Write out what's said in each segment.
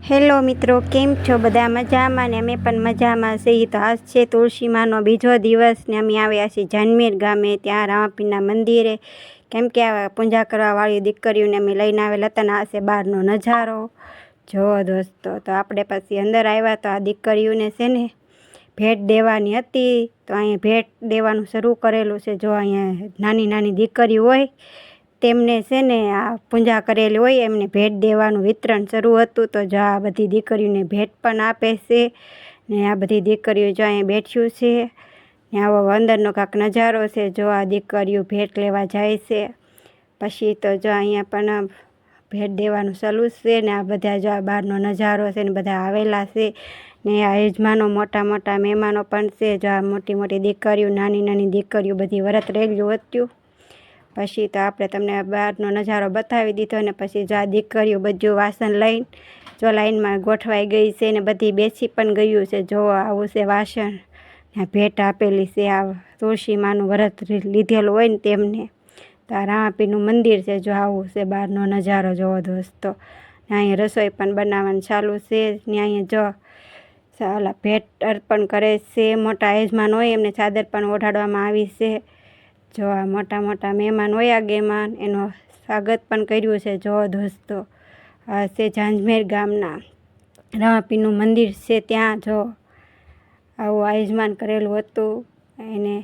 Hello મિત્રો, કેમ છો? બધા મજામાં ને અમે પણ મજામાં છીએ. તો આજ છે તુલસીમાંનો બીજો દિવસ ને અમે આવ્યા છીએ જાનમેર ગામે, ત્યાં રામાપીરના મંદિરે. કેમ કે આ પૂજા કરવાવાળી દીકરીઓને અમે લઈને આવેલા હતા ને આ છે બહારનો નજારો. જુઓ દોસ્તો, તો આપણે પછી અંદર આવ્યા તો આ દીકરીઓને છે ને ભેટ દેવાની હતી. તો અહીંયા ભેટ દેવાનું શરૂ કરેલું છે. જો અહીંયા નાની નાની દીકરીઓ હોય તેમને છે ને આ પૂજા કરેલી હોય એમને ભેટ દેવાનું વિતરણ શરૂ હતું. તો જો આ બધી દીકરીઓને ભેટ પણ આપે છે ને આ બધી દીકરીઓ જો અહીંયા બેઠ્યું છે ને આવો અંદરનો કાંક નજારો છે. જો આ દીકરીઓ ભેટ લેવા જાય છે. પછી તો જો અહીંયા પણ ભેટ દેવાનું ચાલુ છે ને આ બધા જો આ બહારનો નજારો છે ને બધા આવેલા છે ને આ યજમાનો મોટા મોટા મહેમાનો પણ છે. જો આ મોટી મોટી દીકરીઓ, નાની નાની દીકરીઓ બધી વરત રેલ્યું હતું. પછી તો આપણે તમને બહારનો નજારો બતાવી દીધો ને પછી જો આ દીકરીઓ બધું વાસણ લઈને જો લાઈનમાં ગોઠવાઈ ગઈ છે ને બધી બેસી પણ ગયું છે. જો આવું છે વાસણ ને ભેટ આપેલી છે. આ તુલસીમાંનું વ્રત લીધેલું હોય ને તેમને. તો આ રામાપીરનું મંદિર છે. જો આવું છે બહારનો નજારો. જોવો દોસ્તો, ને અહીંયા રસોઈ પણ બનાવવાનું ચાલુ છે ને અહીંયા જો ઓલા ભેટ અર્પણ કરે છે. મોટા યજમાન હોય એમને ચાદર પણ ઓઢાડવામાં આવી છે. જો આ મોટા મોટા મહેમાન હોય આગેમાન એનું સ્વાગત પણ કર્યું છે. જો દોસ્તો, આ છે જાંજમેર ગામના રામાપીરનું મંદિર છે. ત્યાં જો આવું આયોજન કરેલું હતું. એને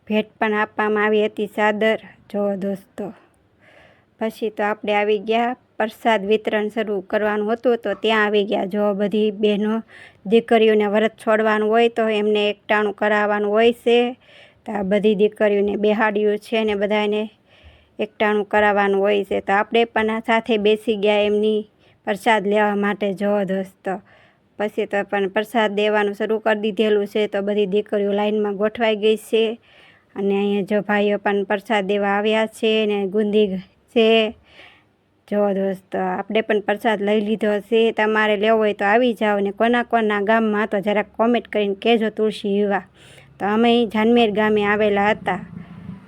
ભેટ પણ આપવામાં આવી હતી, ચાદર. જો દોસ્તો, પછી તો આપણે આવી ગયા પ્રસાદ વિતરણ શરૂ કરવાનું હતું તો ત્યાં આવી ગયા. જો બધી બહેનો દીકરીઓને વ્રત છોડવાનું હોય તો એમને એકટાણું કરાવવાનું હોય છે. તો આ બધી દીકરીઓને બેહાડ્યું છે ને બધાને એકટાણું કરાવવાનું હોય છે. તો આપણે પણ સાથે બેસી ગયા એમની પ્રસાદ લેવા માટે. જો દોસ્તો, પછી તો પણ પ્રસાદ દેવાનું શરૂ કરી દીધેલું છે. તો બધી દીકરીઓ લાઈનમાં ગોઠવાઈ ગઈ છે અને અહીંયા જો ભાઈઓ પણ પ્રસાદ દેવા આવ્યા છે ને ગુંદી છે. જો દોસ્તો, આપણે પણ પ્રસાદ લઈ લીધો છે. તમારે લેવો હોય તો આવી જાઓ ને કોના કોના ગામમાં તો જરાક કોમેન્ટ કરીને કહેજો તુલસી વિવાહ. તો અમે જાનમેર ગામે આવેલા હતા.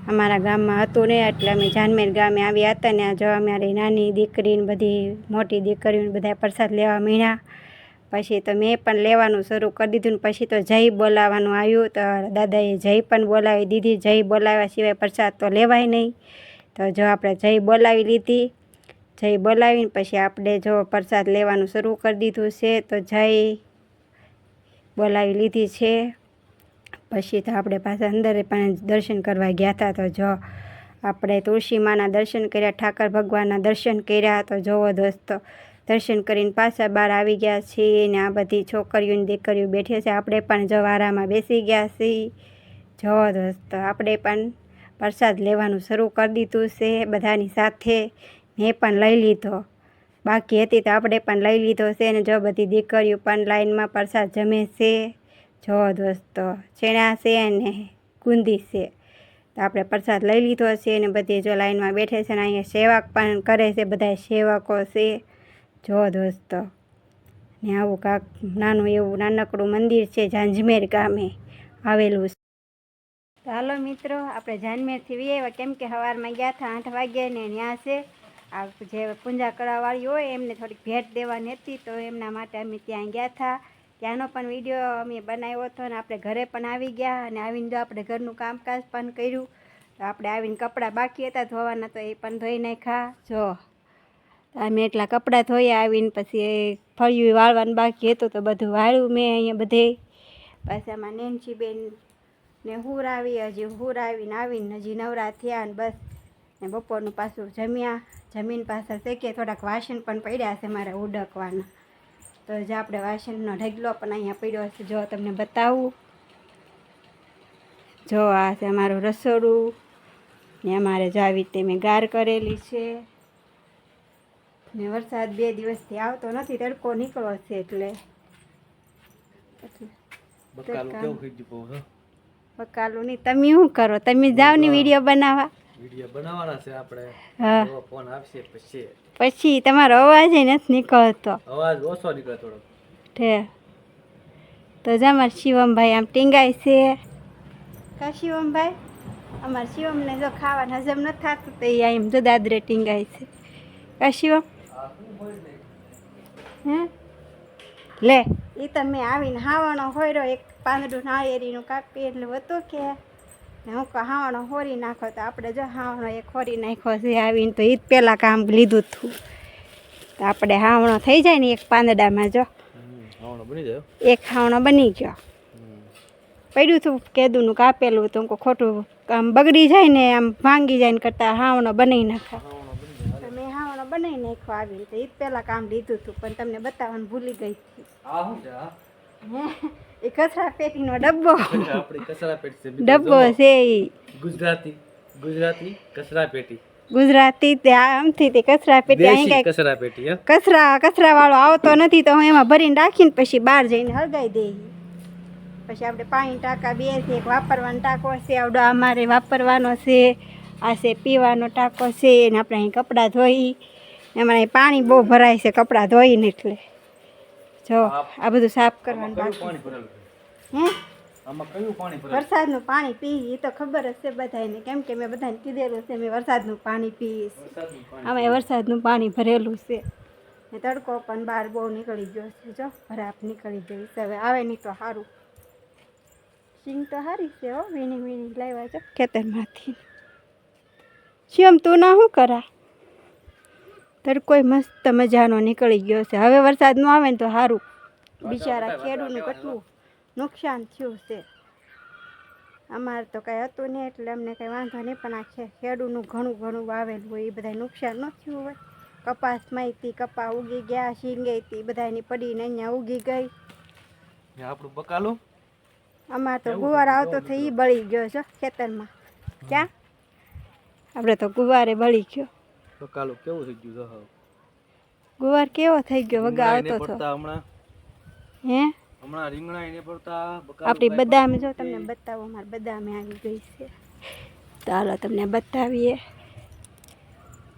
અમારા ગામમાં હતું ને એટલે અમે જાનમેર ગામે આવ્યા હતા ને જો અમારી નાની દીકરીને બધી મોટી દીકરીઓને બધા પ્રસાદ લેવા માંડ્યા. પછી તો મેં પણ લેવાનું શરૂ કરી દીધું ને પછી તો જય બોલાવવાનું આવ્યું. તો દાદાએ જય પણ બોલાવી દીધી. જય બોલાવ્યા સિવાય પ્રસાદ તો લેવાય નહીં. તો જો આપણે જય બોલાવી લીધી. જય બોલાવીને પછી આપણે જો પ્રસાદ લેવાનું શરૂ કરી દીધું છે. તો જય બોલાવી લીધી છે. પછી તો આપણે પાછા અંદર પણ દર્શન કરવા ગયા હતા. તો જો આપણે તુલસીમાંના દર્શન કર્યા, ઠાકર ભગવાનના દર્શન કર્યા. તો જોવો દોસ્તો, દર્શન કરીને પાછા બહાર આવી ગયા છીએ ને આ બધી છોકરીઓ ને દીકરીઓ બેઠી છે. આપણે પણ જો વારામાં બેસી ગયા છીએ. જોવો દોસ્તો, આપણે પણ પ્રસાદ લેવાનું શરૂ કરી દીધું છે બધાની સાથે. મેં પણ લઈ લીધો, બાકી હતી તો આપણે પણ લઈ લીધો છે ને જો બધી દીકરીઓ પણ લાઈનમાં પ્રસાદ જમે છે. જો દોસ્તો, ચણા છે ને ગુંદી છે. તો આપણે પ્રસાદ લઈ લીધો છે ને બધી જો લાઈનમાં બેઠે છે ને અહીંયા સેવક પણ કરે છે. બધા સેવકો છે. જો દોસ્તો, ને આવું કાંક નાનું એવું નાનકડું મંદિર છે જાંજમેર ગામે આવેલું છે. તો હાલો મિત્રો, આપણે જાનમેરથી આવ્યા કેમ કે સવારમાં ગયા હતા 8 વાગ્યે ને ત્યાં છે આ જે પૂજા કરવાવાળી હોય એમને થોડીક ભેટ દેવાની હતી. તો એમના માટે અમે ત્યાં ગયા હતા. ત્યાંનો પણ વિડીયો અમે બનાવ્યો હતો ને આપણે ઘરે પણ આવી ગયા અને આવીને જો આપણે ઘરનું કામકાજ પણ કર્યું. તો આપણે આવીને કપડાં બાકી હતા ધોવાના તો એ પણ ધોઈ નાખ્યા. જો અમે એટલા કપડાં ધોયા. આવીને પછી ફળિયું વાળવાનું બાકી હતું તો બધું વાળ્યું મેં અહીંયા બધે. પછી આમાં નેન્સીબેન ને હુરાવી, હજી હુરાવીને આવીને હજી નવરા થયા ને બસ. ને બપોરનું પાછું જમ્યા. જમીન પાછા શેકે થોડાક વાસણ પણ પડ્યા છે મારે ઉડકવાના. તો જે આપણે વાસણનો ઢગલો પણ અહીંયા પડ્યો છે. જો તમને બતાવું. જો આ છે અમારું રસોડું ને અમારે જો આવી રીતે મેં ગાર કરેલી છે ને વરસાદ 2 દિવસથી આવતો નથી. તડકો નીકળો છે એટલે બકાલું નહીં. તમે શું કરો? તમે જાઓ ને વિડીયો બનાવવા. વિડીયો બનાવવાના છે આપણે. હા, ફોન આવશે પછી તમારો અવાજ નથી નીકળતો. અવાજ ઓછો નીકળે થોડો. તો જ અમારા શિવમભાઈ આમ ટીંગાય છે. કા શિવમભાઈ? અમારા શિવમને જો ખાવાનું હજમ નથી થતું તો એ એમ જો દાદરે ટીંગાય છે. કા શિવમ? હે લે એ તો મેં આવીને હાવણો હોર્યો એક પાંદડું નાળિયેરીનું કાપી એટલે હતું કે ને હું કહું હાવણો હોરી નાખો તો આપણે જો હાવણો એક હોરી નાખ્યો છે આવીને તો એ જ પહેલાં કામ લીધું હતું તો આપણે હાવણો થઈ જાય ને એક પાંદડામાં જો એક હાવણો બની ગયો પડ્યું હતું કેદુનું કાપેલું તો હું ખોટું આમ બગડી જાય ને આમ ભાંગી જાય ને કરતાં હાવણો બનાવી નાખા તો મેં હાવણો બનાવી નાખ્યો આવીને તો એ જ પહેલાં કામ લીધું હતું પણ તમને બતાવવાનું ભૂલી ગઈ હતી એ કચરા પેટીનો ડબ્બો ડબ્બો છે એ ગુજરાતી કચરા પેટી ગુજરાતી તે આમથી તે કચરા પેટી અહીં કઈ કચરા પેટી કચરા વાળો આવતો નથી તો હું એમાં ભરીને રાખીને પછી બહાર જઈને હળગાવી દઈએ પછી આપણે પાણી ટાંકા બે છે એક વાપરવાનો ટાંકો છે આવડો અમારે વાપરવાનો છે આ છે પીવાનો ટાંકો છે ને આપણે અહીં કપડાં ધોઈ એમાં અહીં પાણી બહુ ભરાય છે કપડાં ધોઈને એટલે જો આ બધું સાફ કરવાનું બાકી હે વરસાદનું પાણી પી એ તો ખબર જ છે બધાને કેમ કે મેં બધાને કીધેલું છે મેં વરસાદનું પાણી પીશ આમાં વરસાદનું પાણી ભરેલું છે ને તડકો પણ બહાર બહુ નીકળી ગયો છે જો ભરાપ નીકળી ગઈ છે હવે આવે નહીં તો સારું સિંગ તો સારી છે હો વીણી વીણી લાવ્યા છો ખેતરમાંથી શિયમ તું ના શું કરા તડકો મસ્ત મજાનો નીકળી ગયો છે હવે વરસાદ ન આવે ને તો સારું બિચારા ખેડૂતનું કેટલું નુકસાન થયું છે અમારે તો કંઈ હતું નહીં એટલે અમને કંઈ વાંધો નહીં પણ આ ખેડૂતનું ઘણું ઘણું વાવેલું હોય એ બધા નુકસાન ન થયું હોય કપાસમાં હતી કપા ઉગી ગયા શીંગે હતી બધાની પડીને અહીંયા ઉગી ગઈ આપણું બકાલું અમારે તો ગુવાર આવતો થઈ એ બળી ગયો છે ખેતરમાં ક્યાં આપણે તો ગુવારે બળી ગયો બકાલું કેવું થઈ ગયું ગુવાર કેવો થઈ ગયો વગા આવતો હતો હે હમણાં રીંગણા એને પડતા આપણી બદામ જો તમને બતાવો અમારે બદામે આવી ગઈ છે તો હાલો તમને બતાવીએ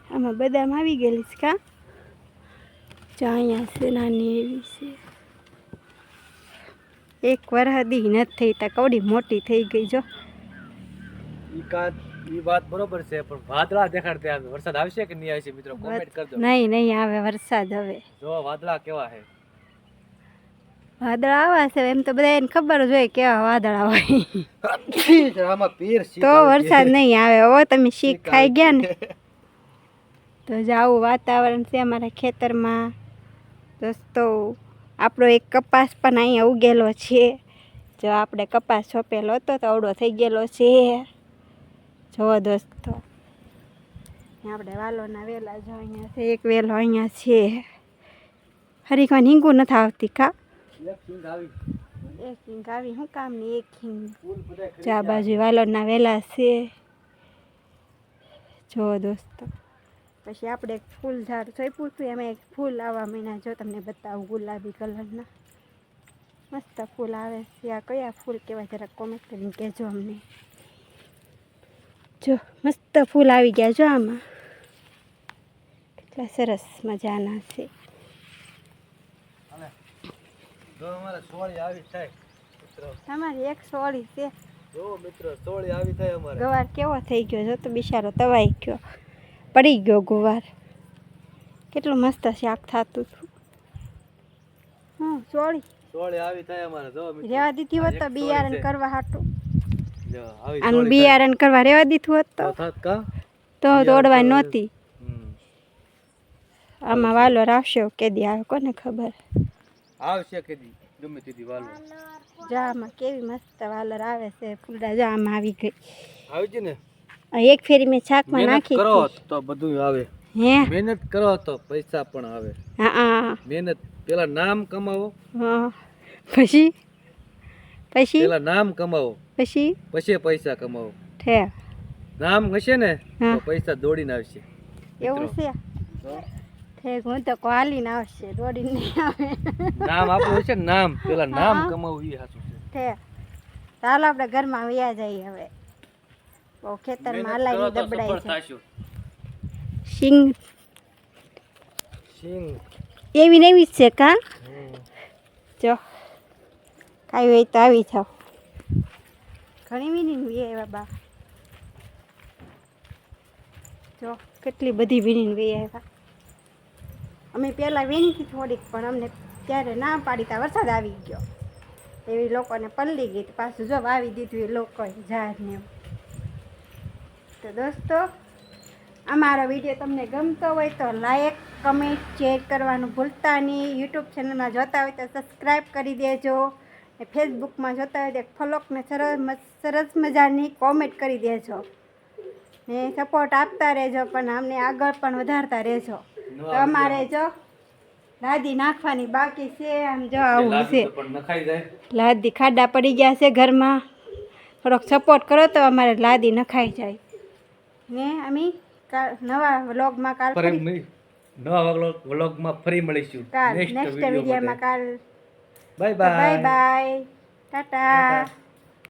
આમાં બદામ આવી ગયેલી છે કા જો અહીંયા છે નાની એવી છે એક વરહદી નથી થઈ તા કવડી મોટી થઈ ગઈ જો ઈ વાત બરોબર છે પણ વાદળા દેખાડતે આવે વરસાદ આવશે કે નહીં આવશે મિત્રો કોમેન્ટ કરજો નહીં આવે વરસાદ હવે જો વાદળા કેવા છે વાદળા આવા છે એમ તો બધાને ખબર જ હોય કેવા વાદળા હોય આમાં પીર તો વરસાદ નહીં આવે હો તમે શીખ ખાઈ ગયા ને તો જ આવું વાતાવરણ છે અમારા ખેતરમાં દોસ્તો આપણો એક કપાસ પણ અહીંયા ઉગેલો છે જો આપણે કપાસ છોપેલો હતો તો અવડો થઈ ગયેલો છે જુઓ દોસ્તો આપણે વાલોના વેલા જો અહીંયા છે એક વેલો અહીંયા છે હરીખા હિંગું નથી આવતી કા એક હિંગ આવી શું કામની એક હિંગ ચા બાજુ વાલોના વેલા છે જો દોસ્તો પછી આપણે એક ફૂલ ઝાડ સોંપ્યું હતું એમાં એક ફૂલ આવવા મહિના જો તમને બતાવું ગુલાબી કલરના મસ્ત ફૂલ આવે છે આ કયા ફૂલ કહેવાય જરા કોમેન્ટ કરીને કહેજો અમને જો મસ્ત ફૂલ આવી ગયા જો આમાં કેટલા સરસ મજાના છે જો અમારે સોળી આવી થાય મિત્રો તમારી એક સોળી છે જો મિત્રો સોળી આવી થાય અમારે ગવાર કેવો થઈ ગયો જો તો બિચારો તવાઈ ગયો પડી ગયો ગુવાર કેટલું મસ્ત શાક થતું હતું સોળી આવી થાય અમારે જો મિત્રો રેવા દીધી હોત તો બિયારણ કરવા હાટું જો આવી આનું બિયારણ કરવા રેવા દીધું હોત તો થાત કા તો તોડવા નહોતી આમાં વાલો રાખશો કેદી આવે કોને ખબર આવશે કેદી ગમે તેદી વાલો જામાં કેવી મસ્ત વાલર આવે છે ફૂલડા જામાં આવી ગઈ આવી છે ને એક ફેરી મેં શાકમાં નાખી કરો તો બધું આવે હે મહેનત કરો તો પૈસા પણ આવે હા મહેનત પેલા નામ કમાવો હા પછી પેલા નામ કમાવો પછી પૈસા કમાવો ઠે નામ હશે ને તો પૈસા દોડીને આવશે એવું છે ઠેક હું તો હાલીને આવશે દોડીને નહીં આવે નામ આપણું હશે ને નામ પેલા નામ કમાવું એ સાચું છે ઠેક ચાલો આપણે ઘરમાં વયા જઈએ હવે બહુ ખેતરમાં હલાઈને દબડાય છે સિંગ એવી ને એવી જ છે કા જો કાંઈ હોય તો આવી થાવ ઘણી વીણી વે બાબા જો કેટલી બધી વીણી વે આવ્યા અમે પહેલાં વીણીથી થોડીક પણ અમને ત્યારે ના પાડી ત્યાં વરસાદ આવી ગયો એવી લોકોને પલ્લી ગઈ પાછું જો વાવી દીધું એ લોકોએ ઝાડને એવું. તો દોસ્તો અમારો વિડીયો તમને ગમતો હોય તો લાઈક કમેન્ટ શેર કરવાનું ભૂલતા નહીં. યુટ્યુબ ચેનલમાં જોતા હોય તો સબસ્ક્રાઈબ કરી દેજો. ને ફેસબુકમાં જોતા હોય તો ફોલોકને સરસ મજાની કોમેન્ટ કરી દેજો ને સપોર્ટ આપતા રહેજો પણ અમને આગળ પણ વધારતા રહેજો. તો અમારે જો લાદી નાખવાની બાકી છે. આમ જો આવું છે પણ નખાઈ જાય. લાદી ખાડા પડી ગયા છે ઘરમાં. થોડોક સપોર્ટ કરો તો અમારે લાદી નખાઈ જાય ને અમે નવા વ્લોગમાં કાલ નવા વ્લોગમાં ફરી મળીશું નેક્સ્ટ વિડીયોમાં કાલ. Bye bye bye Tata.